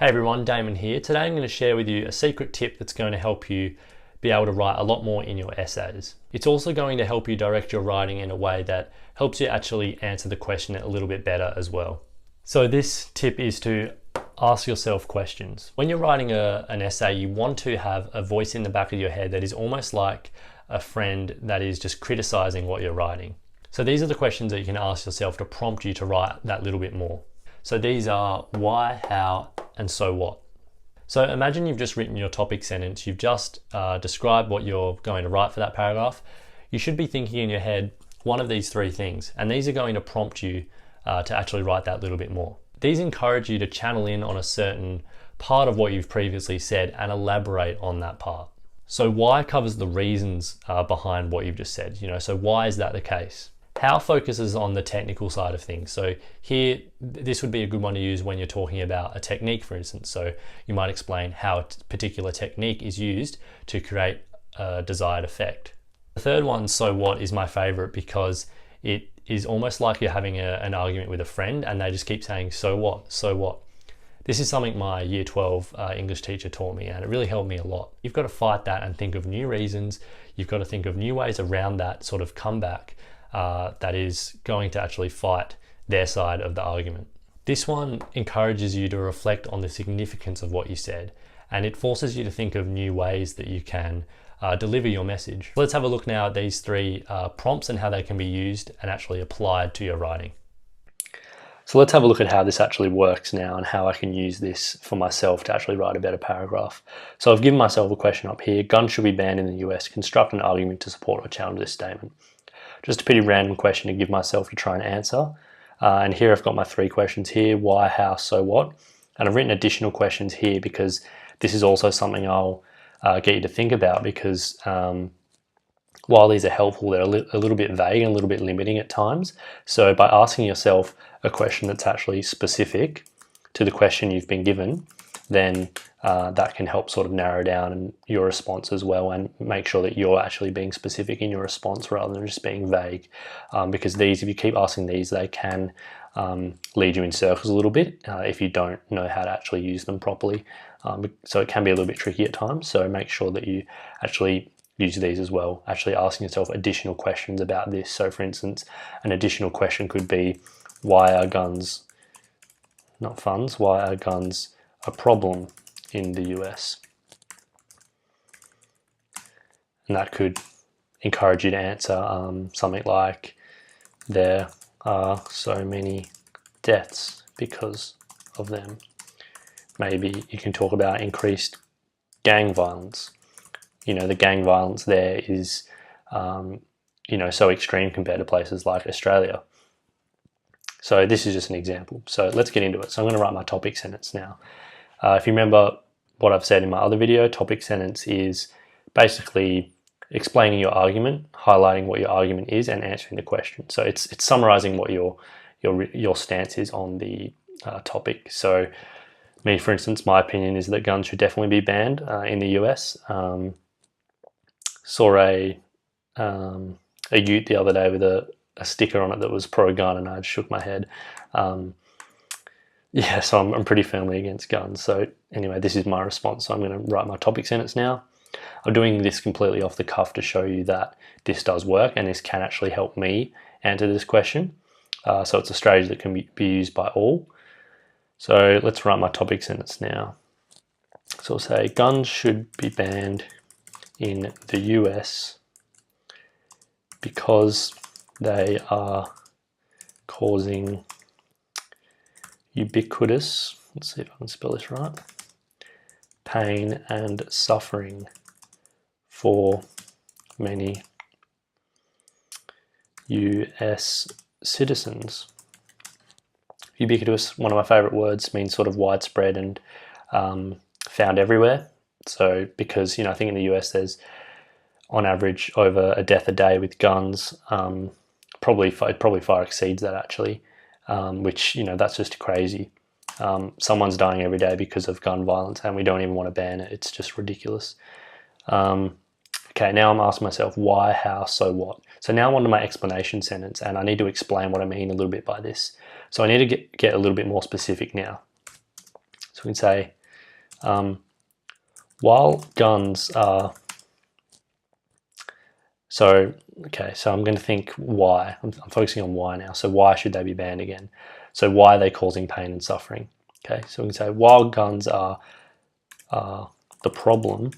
Hey everyone, Damon here. Today I'm going to share with you a secret tip that's going to help you be able to write a lot more in your essays. It's also going to help you direct your writing in a way that helps you actually answer the question a little bit better as well. So this tip is to ask yourself questions. When you're writing an essay, you want to have a voice in the back of your head that is almost like a friend that is just criticizing what you're writing. So these are the questions that you can ask yourself to prompt you to write that little bit more. So these are why, how, and so what. So imagine you've just written your topic sentence, you've just described what you're going to write for that paragraph. You should be thinking in your head one of these three things, and these are going to prompt you to actually write that little bit more. These encourage you to channel in on a certain part of what you've previously said and elaborate on that part. So why covers the reasons behind what you've just said, so why is that the case? How focuses on the technical side of things. So here, this would be a good one to use when you're talking about a technique, for instance. So you might explain how a particular technique is used to create a desired effect. The third one, so what, is my favorite because it is almost like you're having an argument with a friend and they just keep saying, so what, so what. This is something my year 12 English teacher taught me, and it really helped me a lot. You've got to fight that and think of new reasons. You've got to think of new ways around that sort of comeback that is going to actually fight their side of the argument. This one encourages you to reflect on the significance of what you said, and it forces you to think of new ways that you can deliver your message. Let's have a look now at these three prompts and how they can be used and actually applied to your writing. So let's have a look at how this actually works now and how I can use this for myself to actually write a better paragraph. So I've given myself a question up here: guns should be banned in the US. Construct an argument to support or challenge this statement. Just a pretty random question to give myself to try and answer. And here I've got my three questions here: why, how, so what. And I've written additional questions here because this is also something I'll get you to think about, because while these are helpful, they're a little bit vague and a little bit limiting at times. So by asking yourself a question that's actually specific to the question you've been given, then that can help sort of narrow down your response as well, and make sure that you're actually being specific in your response rather than just being vague. Because these, if you keep asking these, they can lead you in circles a little bit if you don't know how to actually use them properly. So it can be a little bit tricky at times. So make sure that you actually use these as well, actually asking yourself additional questions about this. So for instance, an additional question could be, why are guns, not funds, why are guns a problem in the US? And that could encourage you to answer something like, there are so many deaths because of them. Maybe you can talk about increased gang violence. The gang violence there is so extreme compared to places like Australia. So this is just an example. So let's get into it. So I'm going to write my topic sentence now. If you remember what I've said in my other video, topic sentence is basically explaining your argument, highlighting what your argument is, and answering the question. So it's summarizing what your stance is on the topic. So me, for instance, my opinion is that guns should definitely be banned in the US. Saw a ute the other day with a sticker on it that was pro-gun, and I just shook my head. Yeah, so I'm pretty firmly against guns. So anyway, this is my response. So I'm going to write my topic sentence now. I'm doing this completely off the cuff to show you that this does work, and this can actually help me answer this question. So it's a strategy that can be used by all. So let's write my topic sentence now. So I'll say, guns should be banned in the US because they are causing ubiquitous, let's see if I can spell this right, pain and suffering for many US citizens. Ubiquitous, one of my favorite words, means sort of widespread and found everywhere. So because, I think in the US there's on average over a death a day with guns. It probably far exceeds that actually, which, that's just crazy. Someone's dying every day because of gun violence, and we don't even want to ban it. It's just ridiculous. Okay, now I'm asking myself why, how, so what. So now I'm on to my explanation sentence, and I need to explain what I mean a little bit by this. So I need to get a little bit more specific now. So we can say, while guns are, so I'm going to think why. I'm focusing on why now. So why should they be banned again? So why are they causing pain and suffering? Okay, so we can say while guns are the problem,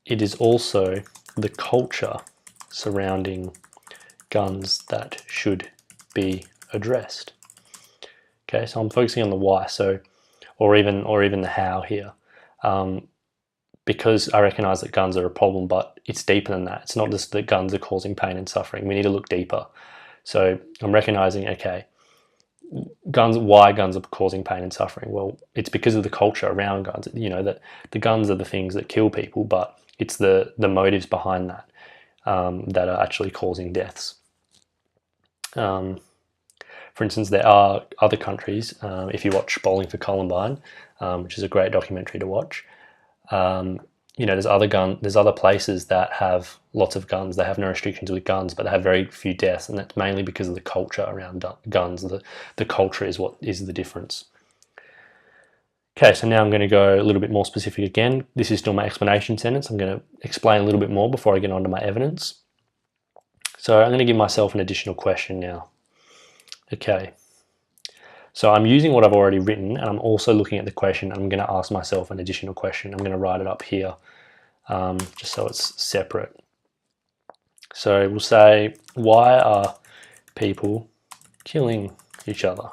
it is also the culture surrounding guns that should be addressed. Okay, so I'm focusing on the why, or even the how here, because I recognise that guns are a problem, but it's deeper than that. It's not just that guns are causing pain and suffering. We need to look deeper. So I'm recognising, okay, why guns are causing pain and suffering? Well, it's because of the culture around guns. That the guns are the things that kill people, but it's the motives behind that that are actually causing deaths. For instance, there are other countries, if you watch Bowling for Columbine, which is a great documentary to watch, there's other places that have lots of guns. They have no restrictions with guns, but they have very few deaths, and that's mainly because of the culture around guns. The culture is what is the difference. Okay, so now I'm going to go a little bit more specific again. This is still my explanation sentence. I'm going to explain a little bit more before I get on to my evidence. So I'm going to give myself an additional question now. Okay, so I'm using what I've already written, and I'm also looking at the question. I'm going to ask myself an additional question. I'm going to write it up here, just so it's separate. So we'll say, why are people killing each other?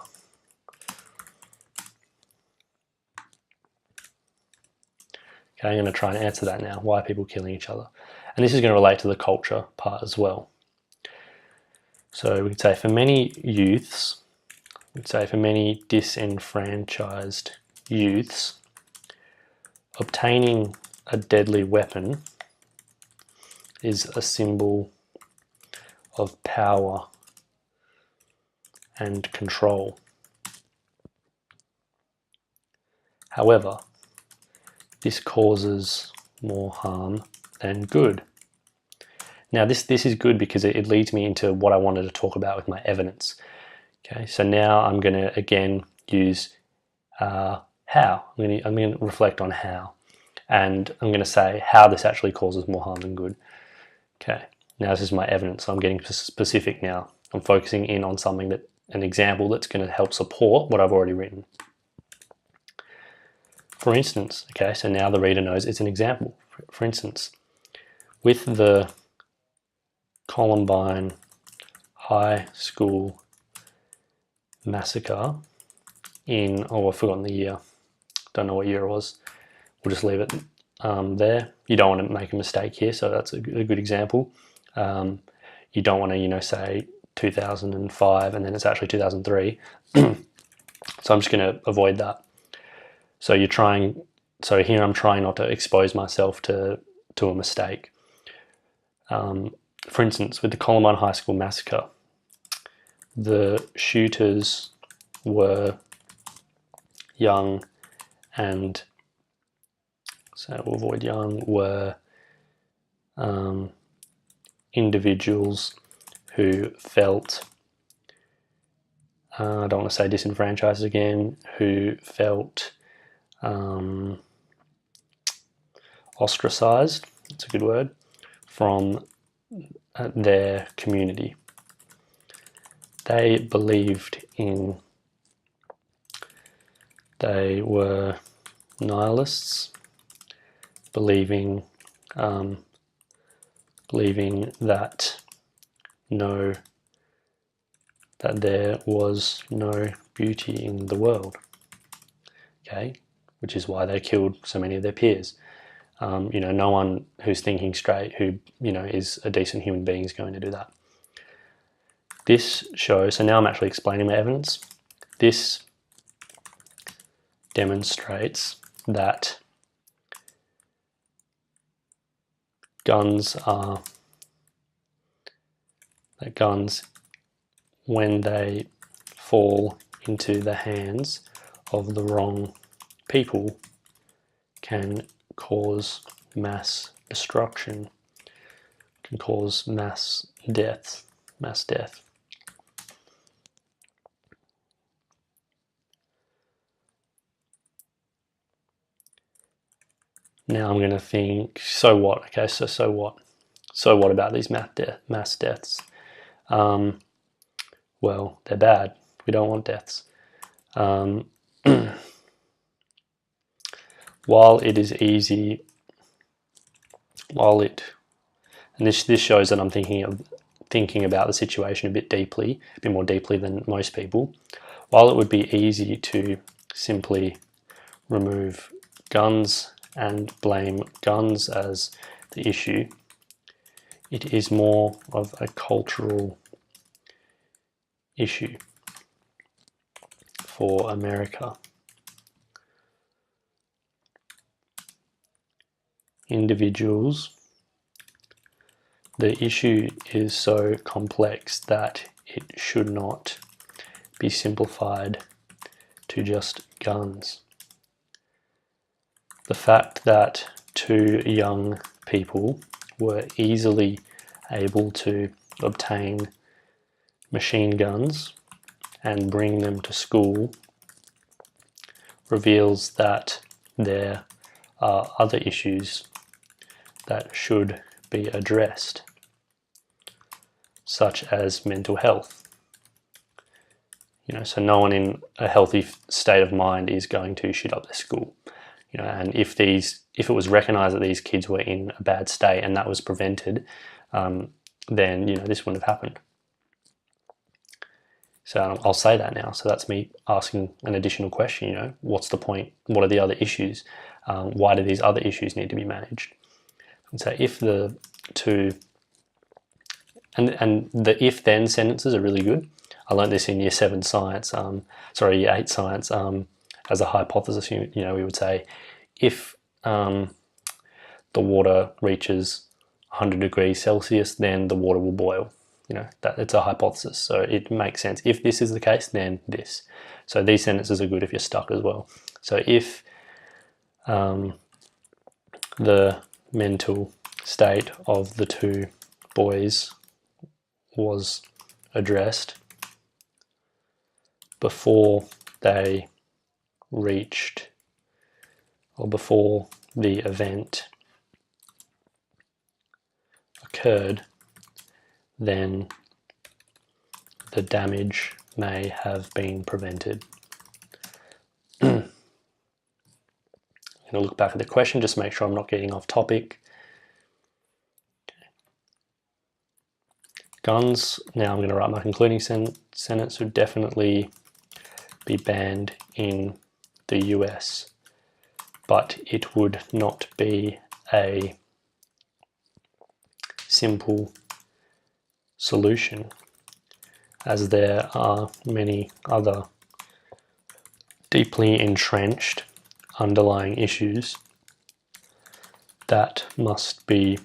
Okay, I'm going to try and answer that now. Why are people killing each other? And this is going to relate to the culture part as well. So we could say for many youths, we'd say for many disenfranchised youths, obtaining a deadly weapon is a symbol of power and control. However, this causes more harm than good. Now this is good because it leads me into what I wanted to talk about with my evidence. Okay, so now I'm going to again use how. I'm going to reflect on how, and I'm going to say how this actually causes more harm than good. Okay, now this is my evidence, so I'm getting specific now. I'm focusing in on an example that's going to help support what I've already written. For instance, okay, so now the reader knows it's an example. For instance, with the Columbine High School massacre I've forgotten the year. Don't know what year it was. We'll just leave it there. You don't want to make a mistake here, so that's a good example. You don't want to, say 2005 and then it's actually 2003. So I'm just going to avoid that. So here I'm trying not to expose myself to a mistake. For instance, with the Columbine High School massacre, the shooters were young and, so we'll avoid young, were individuals who felt, I don't want to say disenfranchised again, who felt ostracized, that's a good word, from their community. They were nihilists, believing that there was no beauty in the world. Okay, which is why they killed so many of their peers. No one who's thinking straight, who is a decent human being, is going to do that. This shows, so now I'm actually explaining my evidence. This demonstrates that guns, when they fall into the hands of the wrong people, can cause mass destruction, can cause mass death. Now I'm going to think, so what? Okay, so what? So what about these mass deaths? Well, they're bad. We don't want deaths. While it is easy, and this shows that I'm thinking about the situation a bit more deeply than most people. While it would be easy to simply remove guns and blame guns as the issue, it is more of a cultural issue for America. Individuals, the issue is so complex that it should not be simplified to just guns. The fact that 2 young people were easily able to obtain machine guns and bring them to school reveals that there are other issues that should be addressed, such as mental health. So no one in a healthy state of mind is going to shoot up their school. And if it was recognized that these kids were in a bad state and that was prevented, then this wouldn't have happened. So I'll say that now. So that's me asking an additional question. What's the point? What are the other issues? Why do these other issues need to be managed? And so if the two and the if-then sentences are really good. I learned this in year 8 science, as a hypothesis. We would say if the water reaches 100 degrees Celsius, then the water will boil. That it's a hypothesis, so it makes sense. If this is the case, then this. So these sentences are good if you're stuck as well. So if the mental state of the 2 boys was addressed before they reached, or before the event occurred, then the damage may have been prevented. I'm going to look back at the question, just make sure I'm not getting off topic. Guns, now I'm going to write my concluding sentence, would definitely be banned in the US, but it would not be a simple solution, as there are many other deeply entrenched underlying issues that must be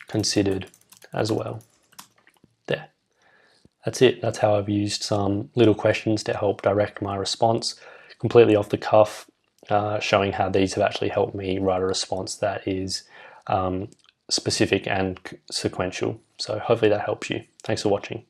considered as well. There. That's it. That's how I've used some little questions to help direct my response, completely off the cuff, showing how these have actually helped me write a response that is specific and sequential. So hopefully that helps you. Thanks for watching.